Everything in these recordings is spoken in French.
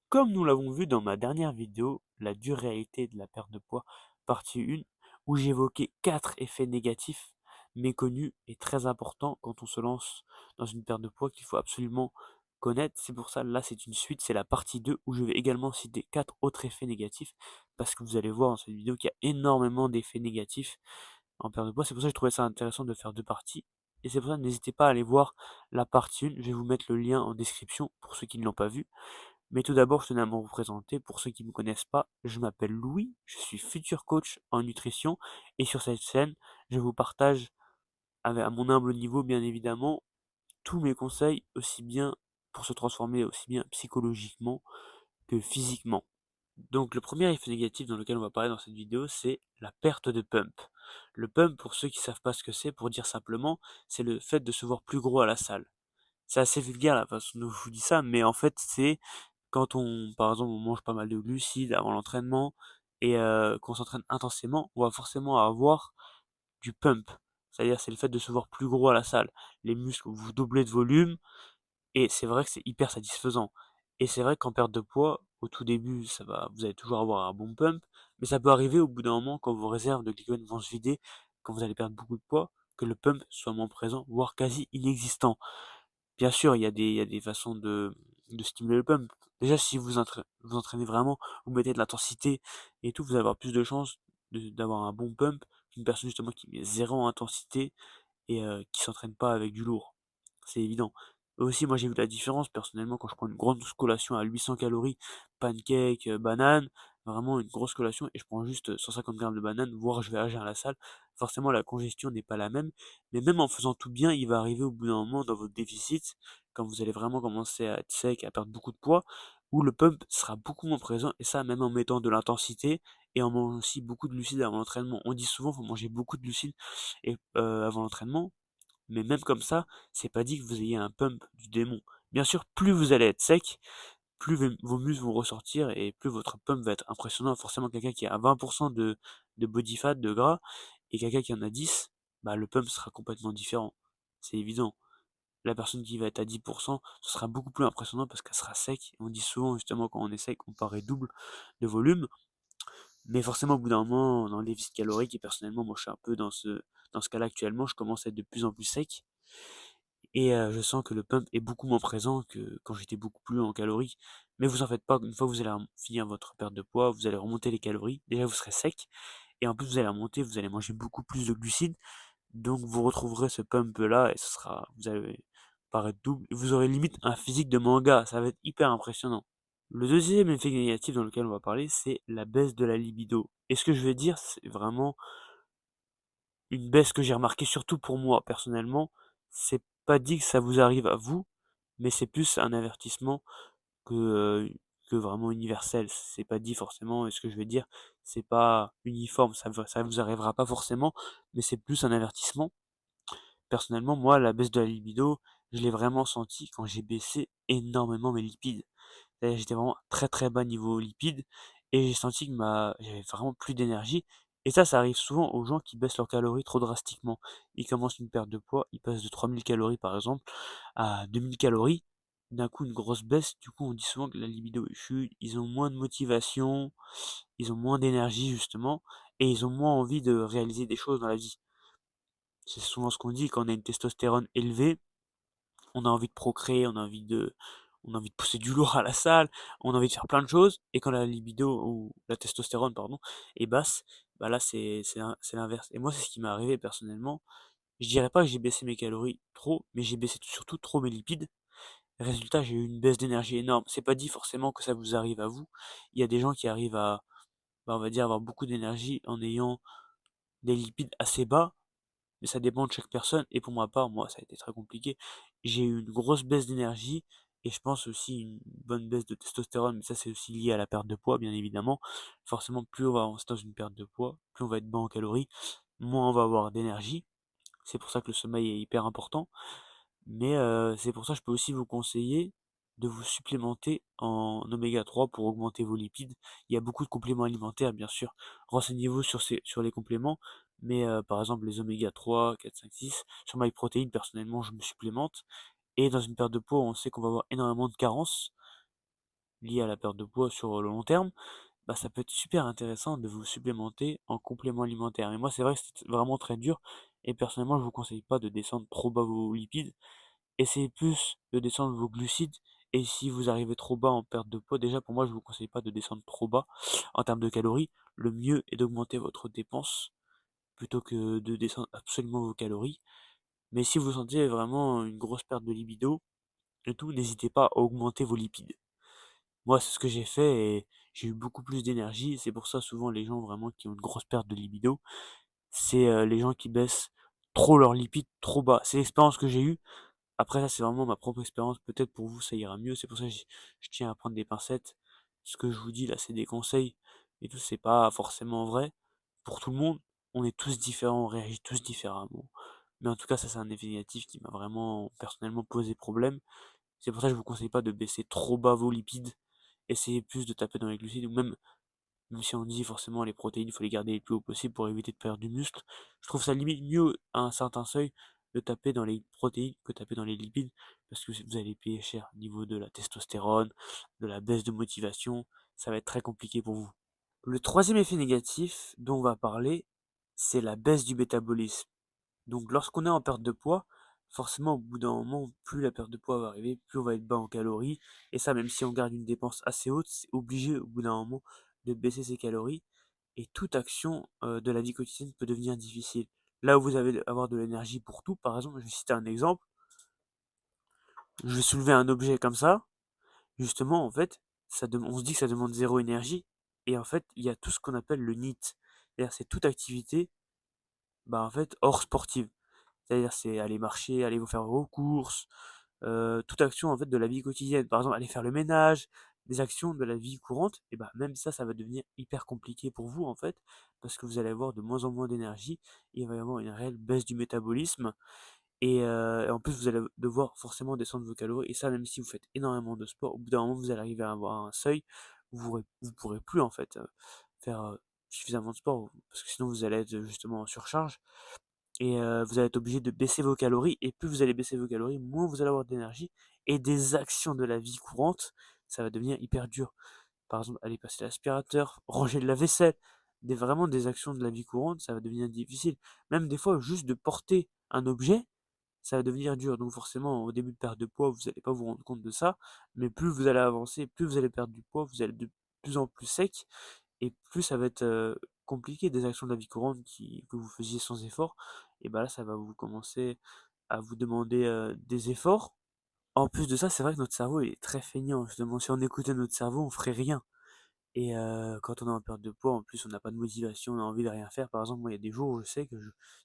Comme nous l'avons vu dans ma dernière vidéo, la dure réalité de la perte de poids, partie 1, où j'évoquais 4 effets négatifs méconnus et très importants quand on se lance dans une perte de poids qu'il faut absolument connaître. C'est pour ça, là, c'est une suite, c'est la partie 2 où je vais également citer 4 autres effets négatifs parce que vous allez voir dans cette vidéo qu'il y a énormément d'effets négatifs en perte de poids. C'est pour ça que je trouvais ça intéressant de faire deux parties. Et c'est pour ça, n'hésitez pas à aller voir la partie 1. Je vais vous mettre le lien en description pour ceux qui ne l'ont pas vu. Mais tout d'abord, je tenais à me représenter. Pour ceux qui ne me connaissent pas, je m'appelle Louis, je suis futur coach en nutrition et sur cette chaîne, je vous partage, à mon humble niveau bien évidemment, tous mes conseils aussi bien pour se transformer aussi bien psychologiquement que physiquement. Donc le premier effet négatif dans lequel on va parler dans cette vidéo, c'est la perte de pump. Le pump, pour ceux qui savent pas ce que c'est, pour dire simplement, c'est le fait de se voir plus gros à la salle. C'est assez vulgaire la façon dont je vous dis ça, mais en fait c'est quand on, par exemple, on mange pas mal de glucides avant l'entraînement et qu'on s'entraîne intensément, on va forcément avoir du pump. C'est-à-dire c'est le fait de se voir plus gros à la salle. Les muscles, vous doublez de volume et c'est vrai que c'est hyper satisfaisant. Et c'est vrai qu'en perte de poids, au tout début, ça va, vous allez toujours avoir un bon pump, mais ça peut arriver au bout d'un moment quand vos réserves de glycogène vont se vider, quand vous allez perdre beaucoup de poids, que le pump soit moins présent, voire quasi inexistant. Bien sûr, il y a des façons de stimuler le pump. Déjà, si vous entraînez vraiment, vous mettez de l'intensité et tout, vous allez avoir plus de chances d'avoir un bon pump qu'une personne justement qui met zéro intensité et qui s'entraîne pas avec du lourd. C'est évident. Aussi, moi j'ai vu la différence personnellement quand je prends une grosse collation à 800 calories, pancake, banane, vraiment une grosse collation, et je prends juste 150 grammes de banane, voire je vais agir à la salle. Forcément, la congestion n'est pas la même, mais même en faisant tout bien, il va arriver au bout d'un moment dans votre déficit, quand vous allez vraiment commencer à être sec, à perdre beaucoup de poids, où le pump sera beaucoup moins présent, et ça même en mettant de l'intensité et en mangeant aussi beaucoup de glucides avant l'entraînement. On dit souvent qu'il faut manger beaucoup de glucides et, avant l'entraînement, mais même comme ça, c'est pas dit que vous ayez un pump du démon. Bien sûr, plus vous allez être sec, plus vos muscles vont ressortir et plus votre pump va être impressionnant. Forcément, quelqu'un qui a 20% de body fat, de gras, et quelqu'un qui en a 10, bah, le pump sera complètement différent. C'est évident. La personne qui va être à 10%, ce sera beaucoup plus impressionnant parce qu'elle sera sec. On dit souvent, justement, quand on est sec, on paraît double de volume. Mais forcément, au bout d'un moment, on a un déficit calorique et personnellement, moi, je suis un peu dans ce cas-là actuellement. Je commence à être de plus en plus sec. Et je sens que le pump est beaucoup moins présent que quand j'étais beaucoup plus en calories. Mais vous en faites pas, une fois que vous allez finir votre perte de poids, vous allez remonter les calories. Déjà, vous serez sec. Et en plus, vous allez remonter, vous allez manger beaucoup plus de glucides. Donc, vous retrouverez ce pump-là et ce sera, vous allez paraître double. Et vous aurez limite un physique de manga. Ça va être hyper impressionnant. Le deuxième effet négatif dans lequel on va parler, c'est la baisse de la libido. Et ce que je vais dire, c'est vraiment une baisse que j'ai remarquée surtout pour moi personnellement. C'est pas dit que ça vous arrive à vous, mais c'est plus un avertissement que, que vraiment universel. C'est pas dit forcément, et ce que je vais dire, c'est pas uniforme, ça vous arrivera pas forcément, mais c'est plus un avertissement. Personnellement, moi, la baisse de la libido, je l'ai vraiment senti quand j'ai baissé énormément mes lipides. C'est-à-dire, j'étais vraiment très très bas niveau lipides et j'ai senti que j'avais vraiment plus d'énergie. Et ça arrive souvent aux gens qui baissent leurs calories trop drastiquement. Ils commencent une perte de poids, ils passent de 3000 calories par exemple à 2000 calories. D'un coup, une grosse baisse. Du coup, on dit souvent que la libido est chute. Ils ont moins de motivation, ils ont moins d'énergie justement, et ils ont moins envie de réaliser des choses dans la vie. C'est souvent ce qu'on dit quand on a une testostérone élevée, on a envie de procréer, on a envie de pousser du lourd à la salle, on a envie de faire plein de choses, et quand la libido, ou la testostérone, pardon, est basse, bah là, c'est l'inverse. Et moi, c'est ce qui m'est arrivé personnellement. Je dirais pas que j'ai baissé mes calories trop, mais j'ai baissé surtout trop mes lipides. Résultat, j'ai eu une baisse d'énergie énorme. C'est pas dit forcément que ça vous arrive à vous. Il y a des gens qui arrivent à, bah, on va dire, avoir beaucoup d'énergie en ayant des lipides assez bas, mais ça dépend de chaque personne. Et pour ma part, moi, ça a été très compliqué. J'ai eu une grosse baisse d'énergie et je pense aussi une bonne baisse de testostérone, mais ça c'est aussi lié à la perte de poids, bien évidemment. Forcément, plus on va avancer dans une perte de poids, plus on va être bas en calories, moins on va avoir d'énergie. C'est pour ça que le sommeil est hyper important. Mais c'est pour ça que je peux aussi vous conseiller de vous supplémenter en oméga 3 pour augmenter vos lipides. Il y a beaucoup de compléments alimentaires, bien sûr. Renseignez-vous sur les compléments, mais par exemple les oméga 3, 4, 5, 6. Sur MyProtein, personnellement, je me supplémente. Et dans une perte de poids, on sait qu'on va avoir énormément de carences. liées à la perte de poids sur le long terme, bah, ça peut être super intéressant de vous supplémenter en complément alimentaire. Et moi, c'est vrai que c'est vraiment très dur. Et personnellement, je vous conseille pas de descendre trop bas vos lipides. Essayez plus de descendre vos glucides. Et si vous arrivez trop bas en perte de poids, déjà pour moi, je vous conseille pas de descendre trop bas en termes de calories. Le mieux est d'augmenter votre dépense plutôt que de descendre absolument vos calories. Mais si vous sentez vraiment une grosse perte de libido et tout, n'hésitez pas à augmenter vos lipides. Moi, c'est ce que j'ai fait et j'ai eu beaucoup plus d'énergie. C'est pour ça, souvent, les gens vraiment qui ont une grosse perte de libido, c'est les gens qui baissent trop leurs lipides trop bas. C'est l'expérience que j'ai eue. Après, ça, c'est vraiment ma propre expérience. Peut-être pour vous, ça ira mieux. C'est pour ça que je tiens à prendre des pincettes. Ce que je vous dis là, c'est des conseils et tout, c'est pas forcément vrai pour tout le monde. On est tous différents, on réagit tous différemment. Mais en tout cas, ça, c'est un effet négatif qui m'a vraiment personnellement posé problème. C'est pour ça que je vous conseille pas de baisser trop bas vos lipides. Essayez plus de taper dans les glucides ou même si on dit forcément les protéines, il faut les garder le plus haut possible pour éviter de perdre du muscle. Je trouve ça limite mieux à un certain seuil de taper dans les protéines que taper dans les lipides parce que vous allez payer cher au niveau de la testostérone, de la baisse de motivation. Ça va être très compliqué pour vous. Le troisième effet négatif dont on va parler, c'est la baisse du métabolisme. Donc lorsqu'on est en perte de poids, forcément au bout d'un moment, plus la perte de poids va arriver, plus on va être bas en calories. Et ça, même si on garde une dépense assez haute, c'est obligé au bout d'un moment de baisser ses calories. Et toute action de la vie quotidienne peut devenir difficile. Là où vous allez avoir de l'énergie pour tout, par exemple, je vais citer un exemple, je vais soulever un objet comme ça, justement, en fait, on se dit que ça demande zéro énergie, et en fait, il y a tout ce qu'on appelle le NEAT. C'est-à-dire, c'est toute activité, bah, en fait, hors sportive. C'est-à-dire, c'est aller marcher, aller vous faire vos courses, toute action, en fait, de la vie quotidienne. Par exemple, aller faire le ménage, des actions de la vie courante, et bah, même ça va devenir hyper compliqué pour vous, en fait, parce que vous allez avoir de moins en moins d'énergie, il va y avoir une réelle baisse du métabolisme, et en plus, vous allez devoir forcément descendre vos calories, et ça, même si vous faites énormément de sport, au bout d'un moment, vous allez arriver à avoir un seuil où vous pourrez plus, en fait, faire suffisamment de sport, parce que sinon, vous allez être justement en surcharge, et vous allez être obligé de baisser vos calories, et plus vous allez baisser vos calories, moins vous allez avoir d'énergie, et des actions de la vie courante, ça va devenir hyper dur. Par exemple, aller passer l'aspirateur, ranger de la vaisselle, vraiment des actions de la vie courante, ça va devenir difficile. Même des fois, juste de porter un objet, ça va devenir dur. Donc forcément, au début de perte de poids, vous n'allez pas vous rendre compte de ça, mais plus vous allez avancer, plus vous allez perdre du poids, vous allez être de plus en plus sec, et plus ça va être compliqué des actions de la vie courante que vous faisiez sans effort, et bah là, ça va vous commencer à vous demander des efforts. En plus de ça, c'est vrai que notre cerveau il est très feignant, justement. Si on écoutait notre cerveau, on ferait rien. Et quand on est en perte de poids, en plus, on n'a pas de motivation, on a envie de rien faire. Par exemple, moi, il y a des jours où je sais que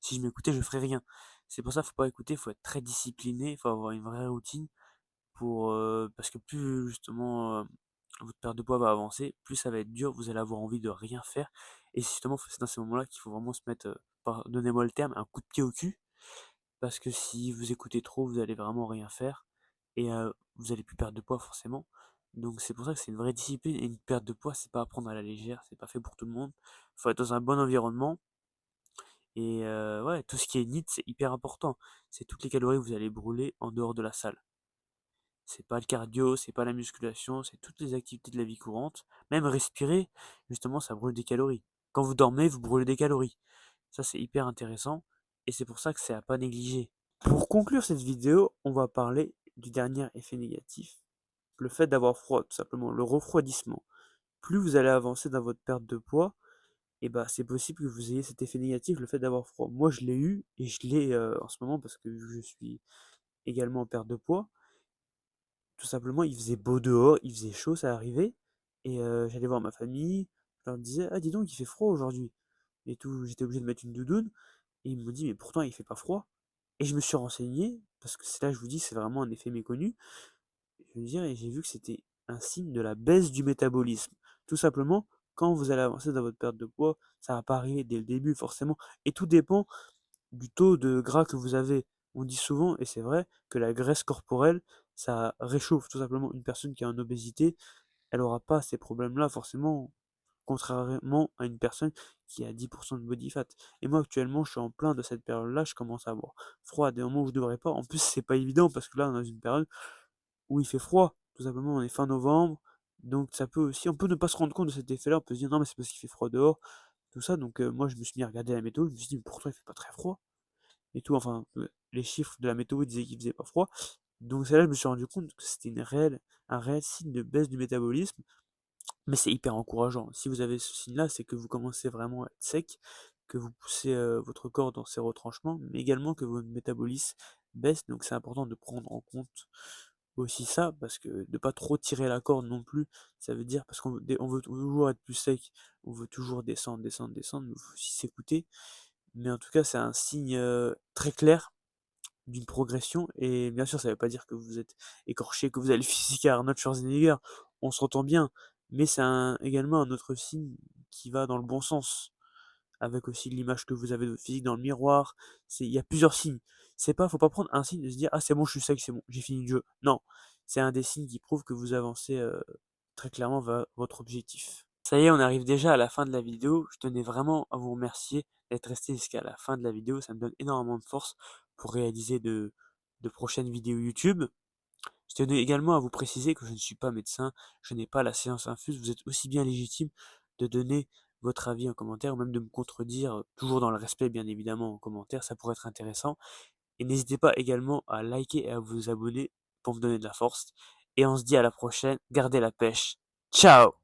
si je m'écoutais, je ferais rien. C'est pour ça, faut pas écouter, faut être très discipliné, faut avoir une vraie routine parce que plus justement votre perte de poids va avancer, plus ça va être dur, vous allez avoir envie de rien faire. Et c'est justement, c'est dans ces moments-là qu'il faut vraiment se mettre, pardonnez-moi le terme, un coup de pied au cul, parce que si vous écoutez trop, vous allez vraiment rien faire et vous allez plus perdre de poids forcément. Donc c'est pour ça que c'est une vraie discipline et une perte de poids, c'est pas à prendre à la légère, c'est pas fait pour tout le monde. Faut être dans un bon environnement et ouais, tout ce qui est NEAT, c'est hyper important. C'est toutes les calories que vous allez brûler en dehors de la salle. C'est pas le cardio, c'est pas la musculation, c'est toutes les activités de la vie courante. Même respirer, justement, ça brûle des calories. Quand vous dormez, vous brûlez des calories. Ça, c'est hyper intéressant et c'est pour ça que c'est à pas négliger. Pour conclure cette vidéo, on va parler du dernier effet négatif, le fait d'avoir froid, tout simplement, le refroidissement. Plus vous allez avancer dans votre perte de poids, et bah c'est possible que vous ayez cet effet négatif, le fait d'avoir froid. Moi, je l'ai eu et je l'ai en ce moment parce que je suis également en perte de poids. Tout simplement, il faisait beau dehors, il faisait chaud, ça arrivait, et j'allais voir ma famille, je leur disais, ah dis donc, il fait froid aujourd'hui, et tout, j'étais obligé de mettre une doudoune, et ils m'ont dit, mais pourtant il fait pas froid. Et je me suis renseigné, parce que c'est là, je vous dis, c'est vraiment un effet méconnu. Je veux dire, et j'ai vu que c'était un signe de la baisse du métabolisme. Tout simplement, quand vous allez avancer dans votre perte de poids, ça va pas arriver dès le début, forcément. Et tout dépend du taux de gras que vous avez. On dit souvent, et c'est vrai, que la graisse corporelle, ça réchauffe. Tout simplement, une personne qui est en obésité, elle aura pas ces problèmes-là, forcément, contrairement à une personne qui a 10% de body fat. Et moi, actuellement, je suis en plein de cette période-là, je commence à avoir froid à des moments où je devrais pas. En plus, c'est pas évident parce que là, on est dans une période où il fait froid. Tout simplement, on est fin novembre, Donc ça peut aussi on peut ne pas se rendre compte de cet effet-là, on peut se dire: «Non mais c'est parce qu'il fait froid dehors», tout ça, donc moi je me suis mis à regarder la météo, je me suis dit: «Mais pourtant il fait pas très froid» et tout, enfin, les chiffres de la météo disaient qu'il faisait pas froid. Donc c'est là que je me suis rendu compte que c'était un réel signe de baisse du métabolisme, mais c'est hyper encourageant. Si vous avez ce signe-là, c'est que vous commencez vraiment à être sec, que vous poussez, votre corps dans ses retranchements, mais également que votre métabolisme baisse, donc c'est important de prendre en compte aussi ça, parce que de pas trop tirer la corde non plus, ça veut dire parce on veut toujours être plus sec, on veut toujours descendre, descendre, descendre, mais il faut aussi s'écouter. Mais en tout cas, c'est un signe, très clair d'une progression et bien sûr, ça veut pas dire que vous êtes écorché, que vous avez le physique à Arnold Schwarzenegger. On s'entend bien, mais c'est également un autre signe qui va dans le bon sens, avec aussi l'image que vous avez de votre physique dans le miroir. Il y a plusieurs signes. Faut pas prendre un signe et se dire: «Ah c'est bon, je suis sec, c'est bon, j'ai fini le jeu». Non, c'est un des signes qui prouve que vous avancez, très clairement vers votre objectif. Ça y est, on arrive déjà à la fin de la vidéo. Je tenais vraiment à vous remercier d'être resté jusqu'à la fin de la vidéo. Ça me donne énormément de force pour réaliser de prochaines vidéos YouTube. Je tenais également à vous préciser que je ne suis pas médecin, je n'ai pas la science infuse. Vous êtes aussi bien légitime de donner votre avis en commentaire ou même de me contredire, toujours dans le respect bien évidemment en commentaire, ça pourrait être intéressant. Et n'hésitez pas également à liker et à vous abonner pour me donner de la force. Et on se dit à la prochaine, gardez la pêche. Ciao!